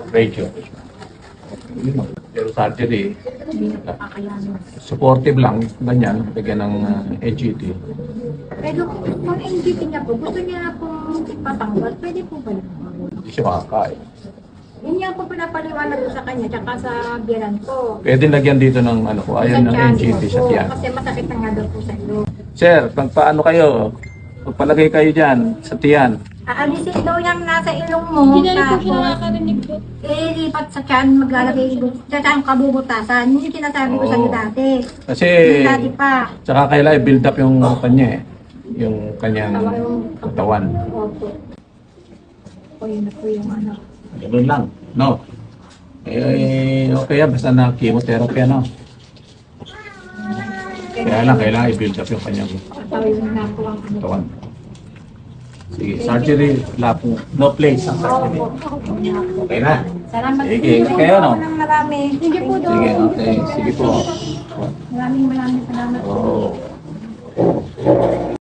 radio. Pero surgery, Hindi na po kakayanin. supportive lang, ganyan, bigyan ng HET. Pero kung NGT niya po, gusto niya pong ipatanggal, pwede po ba yun? Hindi siya makakain. Yun nga po pinapaliwanag ko sa kanya, tsaka sa biyanan ko. Pwede lagyan dito ng ano ko, ayaw ng tiyan NGT ko sa po, tiyan. Kasi masakit na nga daw po sa ilo. Sir, paano kayo? Pagpalagay kayo dyan sa tiyan. Aalisin daw yung nasa ilong mo, Hindi na rin po siya tapos nakakarinig po. ilipat sa tiyan, maglalagay sa tiyan kabubutasan. Yun yung sinasabi ko sa iyo Oo. dati. Kasi, Yung dati pa. tsaka kailangan i-build up yung kanya eh. Yung kanyang katawan. Opo. O yun na po yung ano. Ganun lang. No? Okay yan, basta na chemotherapy ano. Kaya lang, kailangan i-build up yung kanyang Tawin na po ang ano. katawan. Sige, surgery, no place ang surgery. Okay na? Salamat po. Sige, kayo no? Ng marami. Sige po daw. Sige, okay. Sige po. Maraming salamat. Oo.